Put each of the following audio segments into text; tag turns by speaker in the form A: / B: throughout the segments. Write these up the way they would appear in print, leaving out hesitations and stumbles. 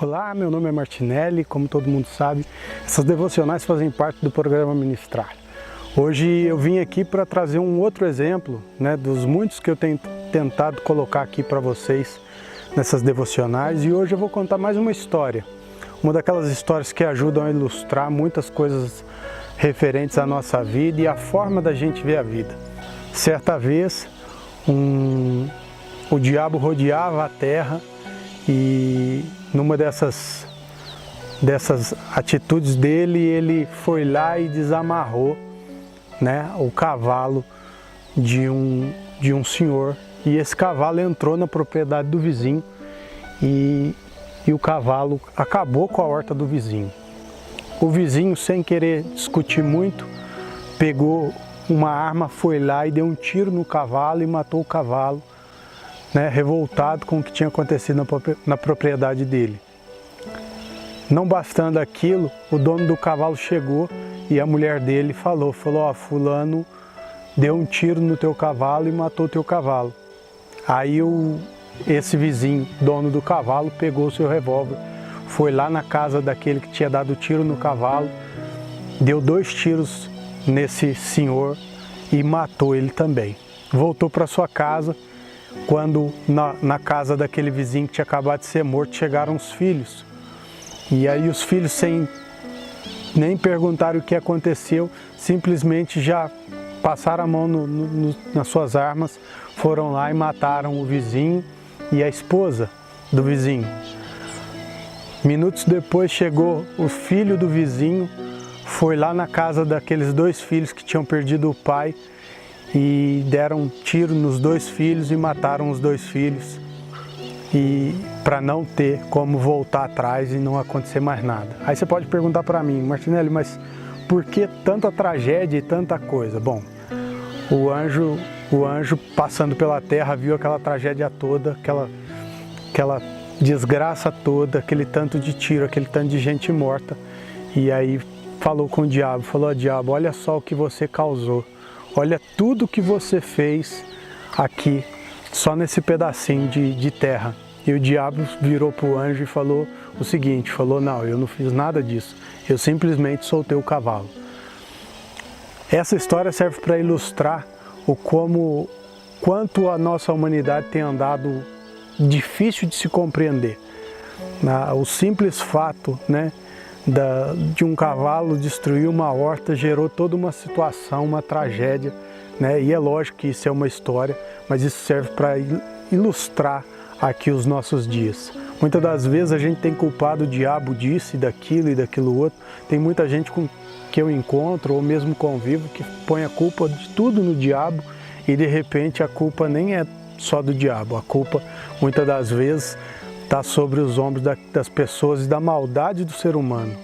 A: Olá, meu nome é Martinelli, como todo mundo sabe, essas devocionais fazem parte do programa Ministrar. Hoje eu vim aqui para trazer um outro exemplo, dos muitos que eu tenho tentado colocar aqui para vocês nessas devocionais, e hoje eu vou contar mais uma história, uma daquelas histórias que ajudam a ilustrar muitas coisas referentes à nossa vida e à forma da gente ver a vida. Certa vez, o diabo rodeava a terra e numa dessas atitudes dele, ele foi lá e desamarrou o cavalo de um senhor, e esse cavalo entrou na propriedade do vizinho e o cavalo acabou com a horta do vizinho. O vizinho, sem querer discutir muito, pegou uma arma, foi lá e deu um tiro no cavalo e matou o cavalo, revoltado com o que tinha acontecido na propriedade dele. Não bastando aquilo, o dono do cavalo chegou e a mulher dele falou, ó, fulano deu um tiro no teu cavalo e matou o teu cavalo. Aí esse vizinho, dono do cavalo, pegou o seu revólver, foi lá na casa daquele que tinha dado o tiro no cavalo, deu 2 tiros nesse senhor e matou ele também. Voltou para sua casa. Quando na casa daquele vizinho que tinha acabado de ser morto, chegaram os filhos. E aí os filhos, sem nem perguntar o que aconteceu, simplesmente já passaram a mão nas suas armas, foram lá e mataram o vizinho e a esposa do vizinho. Minutos depois chegou o filho do vizinho, foi lá na casa daqueles 2 filhos que tinham perdido o pai, e deram um tiro nos 2 filhos e mataram os 2 filhos, e para não ter como voltar atrás e não acontecer mais nada. Aí você pode perguntar para mim, Martinelli, mas por que tanta tragédia e tanta coisa? Bom, o anjo passando pela terra viu aquela tragédia toda, aquela desgraça toda, aquele tanto de tiro, aquele tanto de gente morta, e aí falou com o diabo, falou: diabo, olha só o que você causou. Olha tudo que você fez aqui, só nesse pedacinho de terra. E o diabo virou para o anjo e falou o seguinte, não, eu não fiz nada disso, eu simplesmente soltei o cavalo. Essa história serve para ilustrar quanto a nossa humanidade tem andado difícil de se compreender. O simples fato, de um cavalo destruir uma horta gerou toda uma situação, uma tragédia, e é lógico que isso é uma história, mas isso serve para ilustrar aqui os nossos dias. Muitas das vezes a gente tem culpado o diabo disso e daquilo outro. Tem muita gente que eu encontro ou mesmo convivo que põe a culpa de tudo no diabo, e de repente a culpa nem é só do diabo, a culpa muitas das vezes está sobre os ombros das pessoas e da maldade do ser humano.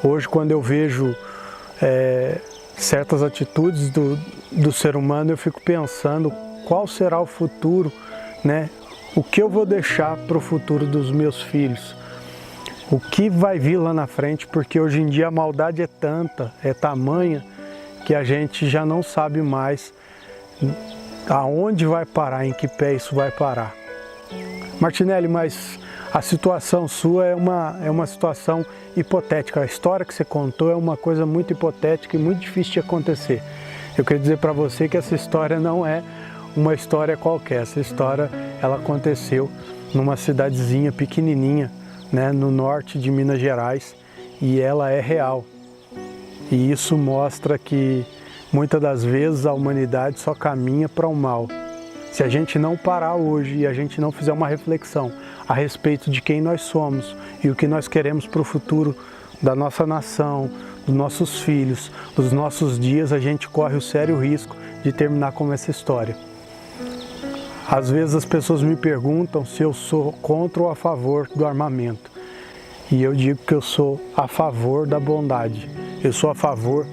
A: Hoje, quando eu vejo certas atitudes do ser humano, eu fico pensando qual será o futuro, o que eu vou deixar para o futuro dos meus filhos, o que vai vir lá na frente, porque hoje em dia a maldade é tanta, é tamanha, que a gente já não sabe mais aonde vai parar, em que pé isso vai parar. Martinelli, mas a situação sua é uma situação hipotética. A história que você contou é uma coisa muito hipotética e muito difícil de acontecer. Eu quero dizer para você que essa história não é uma história qualquer. Essa história ela aconteceu numa cidadezinha pequenininha, no norte de Minas Gerais, e ela é real. E isso mostra que muitas das vezes a humanidade só caminha para o mal. Se a gente não parar hoje e a gente não fizer uma reflexão a respeito de quem nós somos e o que nós queremos para o futuro da nossa nação, dos nossos filhos, dos nossos dias, a gente corre o sério risco de terminar como essa história. Às vezes as pessoas me perguntam se eu sou contra ou a favor do armamento. E eu digo que eu sou a favor da bondade. Eu sou a favor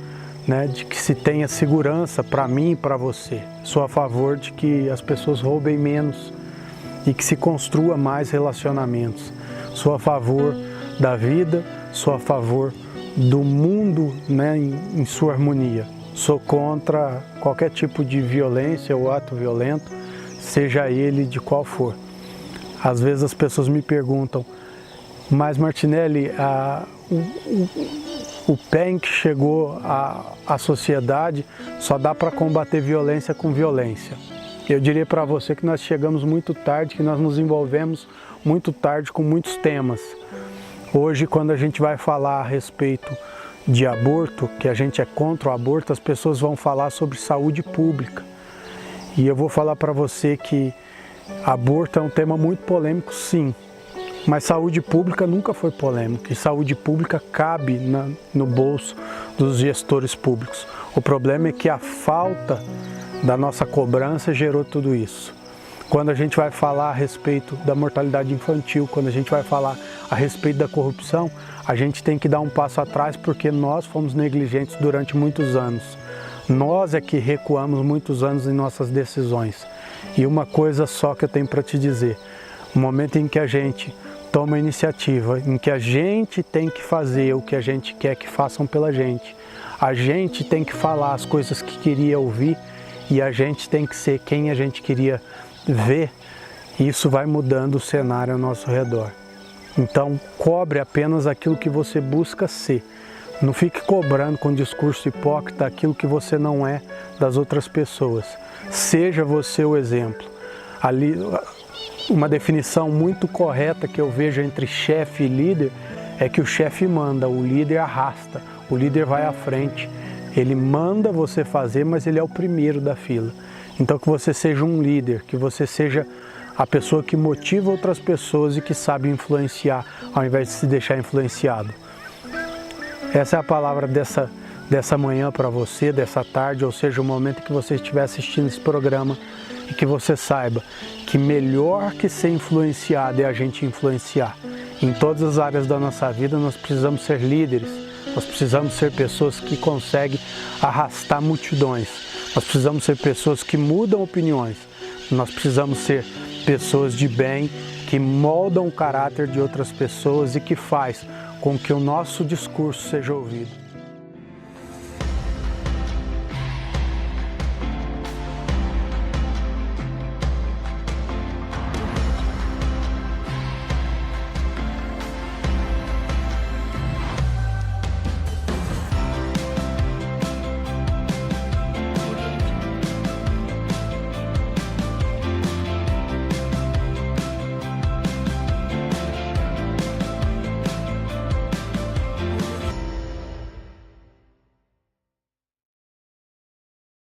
A: de que se tenha segurança para mim e para você. Sou a favor de que as pessoas roubem menos e que se construa mais relacionamentos. Sou a favor da vida, sou a favor do mundo em sua harmonia. Sou contra qualquer tipo de violência ou ato violento, seja ele de qual for. Às vezes as pessoas me perguntam, Mas, Martinelli, o pé em que chegou a sociedade só dá para combater violência com violência. Eu diria para você que nós chegamos muito tarde, que nós nos envolvemos muito tarde com muitos temas. Hoje, quando a gente vai falar a respeito de aborto, que a gente é contra o aborto, as pessoas vão falar sobre saúde pública. E eu vou falar para você que aborto é um tema muito polêmico, sim. Mas saúde pública nunca foi polêmica, e saúde pública cabe no bolso dos gestores públicos. O problema é que a falta da nossa cobrança gerou tudo isso. Quando a gente vai falar a respeito da mortalidade infantil, quando a gente vai falar a respeito da corrupção, a gente tem que dar um passo atrás porque nós fomos negligentes durante muitos anos. Nós é que recuamos muitos anos em nossas decisões. E uma coisa só que eu tenho para te dizer, o momento em que a gente toma a iniciativa, em que a gente tem que fazer o que a gente quer que façam pela gente, a gente tem que falar as coisas que queria ouvir e a gente tem que ser quem a gente queria ver, isso vai mudando o cenário ao nosso redor. Então, cobre apenas aquilo que você busca ser. Não fique cobrando com discurso hipócrita aquilo que você não é das outras pessoas. Seja você o exemplo. Ali, uma definição muito correta que eu vejo entre chefe e líder é que o chefe manda, o líder arrasta, o líder vai à frente. Ele manda você fazer, mas ele é o primeiro da fila. Então que você seja um líder, que você seja a pessoa que motiva outras pessoas e que sabe influenciar, ao invés de se deixar influenciado. Essa é a palavra dessa manhã para você, dessa tarde, ou seja, o momento que você estiver assistindo esse programa, e que você saiba que melhor que ser influenciado é a gente influenciar. Em todas as áreas da nossa vida nós precisamos ser líderes, nós precisamos ser pessoas que conseguem arrastar multidões, nós precisamos ser pessoas que mudam opiniões, nós precisamos ser pessoas de bem, que moldam o caráter de outras pessoas e que faz com que o nosso discurso seja ouvido.